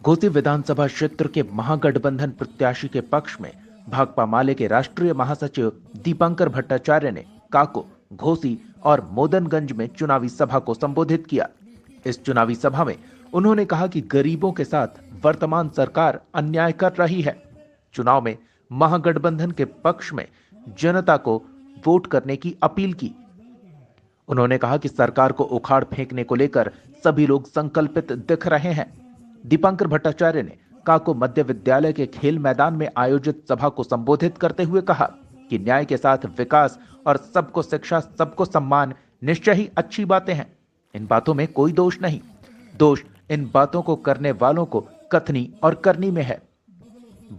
घोसी विधानसभा क्षेत्र के महागठबंधन प्रत्याशी के पक्ष में भाकपा माले के राष्ट्रीय महासचिव दीपांकर भट्टाचार्य ने काको, घोसी और मोदनगंज में चुनावी सभा को संबोधित किया। इस चुनावी सभा में उन्होंने कहा कि गरीबों के साथ वर्तमान सरकार अन्याय कर रही है। चुनाव में महागठबंधन के पक्ष में जनता को वोट करने की अपील की। उन्होंने कहा कि सरकार को उखाड़ फेंकने को लेकर सभी लोग संकल्पित दिख रहे हैं। दीपांकर भट्टाचार्य ने काको मध्य विद्यालय के खेल मैदान में आयोजित सभा को संबोधित करते हुए कहा कि न्याय के साथ विकास और सबको शिक्षा, सबको सम्मान निश्चय ही अच्छी बातें हैं। इन बातों में कोई दोष नहीं। दोष इन बातों को करने वालों को कथनी और करनी में है।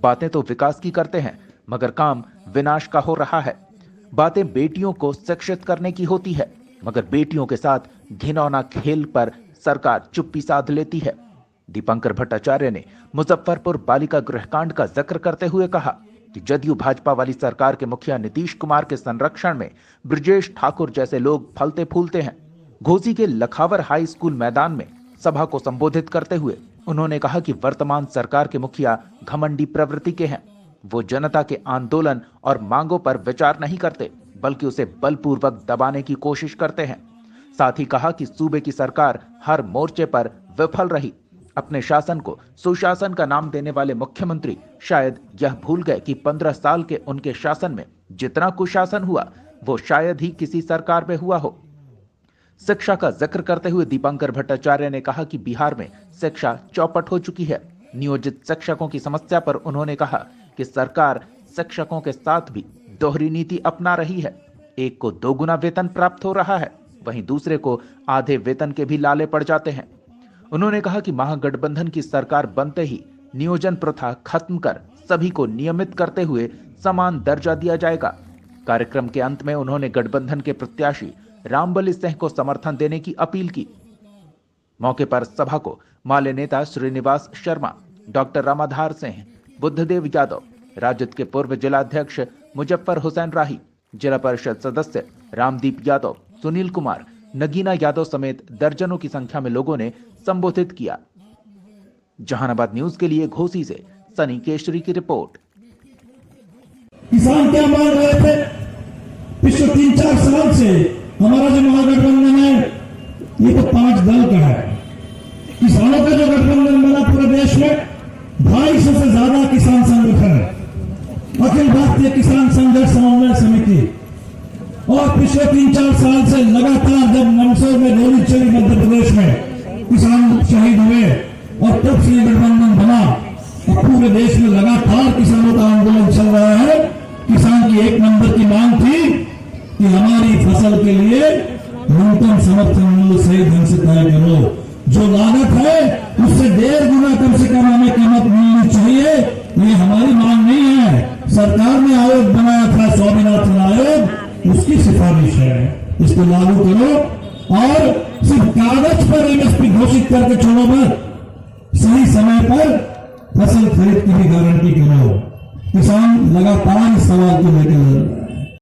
बातें तो विकास की करते हैं, मगर काम विनाश का हो रहा है। बातें बेटियों को शिक्षित करने की होती है, मगर बेटियों के साथ घिनौना खेल पर सरकार चुप्पी साध लेती है। दीपांकर भट्टाचार्य ने मुजफ्फरपुर बालिका गृहकांड का जिक्र करते हुए कहा कि जदयू भाजपा वाली सरकार के मुखिया नीतीश कुमार के संरक्षण में ब्रजेश ठाकुर जैसे लोग फलते फूलते हैं। घोसी के लखावर हाई स्कूल मैदान में सभा को संबोधित करते हुए उन्होंने कहा कि वर्तमान सरकार के मुखिया घमंडी प्रवृत्ति के हैं। वो जनता के आंदोलन और मांगों पर विचार नहीं करते, बल्कि उसे बलपूर्वक दबाने की कोशिश करते हैं। साथ ही कहा कि सूबे की सरकार हर मोर्चे पर विफल रही। अपने शासन को सुशासन का नाम देने वाले मुख्यमंत्री शायद यह भूल गए कि 15 साल के उनके शासन में जितना कुशासन हुआ वो शायद ही किसी सरकार में हुआ हो। शिक्षा का जिक्र करते हुए दीपांकर भट्टाचार्य ने कहा कि बिहार में शिक्षा चौपट हो चुकी है। नियोजित शिक्षकों की समस्या पर उन्होंने कहा कि सरकार शिक्षकों के साथ भी दोहरी नीति अपना रही है। एक को 2 गुना वेतन प्राप्त हो रहा है, वहीं दूसरे को आधे वेतन के भी लाले पड़ जाते हैं। उन्होंने कहा कि महागठबंधन की सरकार बनते ही नियोजन प्रथा खत्म कर सभी को नियमित करते हुए समान दर्जा दिया जाएगा। कार्यक्रम के अंत में उन्होंने गठबंधन के प्रत्याशी रामबली सिंह को समर्थन देने की अपील की। मौके पर सभा को माले नेता श्रीनिवास शर्मा, डॉक्टर रामाधार सिंह, बुद्धदेव यादव, राजद के पूर्व जिलाध्यक्ष मुजफ्फर हुसैन राही, जिला परिषद सदस्य रामदीप यादव, सुनील कुमार, नगीना यादव समेत दर्जनों की संख्या में लोगों ने संबोधित किया। जहानाबाद न्यूज के लिए घोसी से सनी केशरी की रिपोर्ट। किसान क्या मांग रहे थे? पिछले 3-4 साल से हमारा जो महागठबंधन है ये तो 5 दल का है। किसानों का जो गठबंधन बना पूरे देश में 250 से ज्यादा किसान संगठन, अखिल भारतीय किसान संघर्ष समन्वय समिति, और पिछले 3-4 साल से लगातार जब मंदसौर में गोली चली मध्य प्रदेश में, किसान शहीद हुए और तब से गठबंधन बना। और पूरे देश में लगातार किसानों का आंदोलन चल रहा है। किसान की 1 नंबर की मांग थी कि हमारी फसल के लिए न्यूनतम समर्थन मूल्य सही ढंग से तय करो। जो लागत है उससे 1.5 गुना कम से कम हमें कीमत मिलनी चाहिए। ये हमारी मांग नहीं है। सरकार ने आयोग बनाया था, स्वामीनाथन आयोग, उसकी सिफारिश है। इसको लागू करो और सिर्फ कागज पर एमएसपी घोषित करके छोड़ो मत, सही समय पर फसल खरीद की भी गारंटी करो। किसान लगातार इस सवाल को लेकर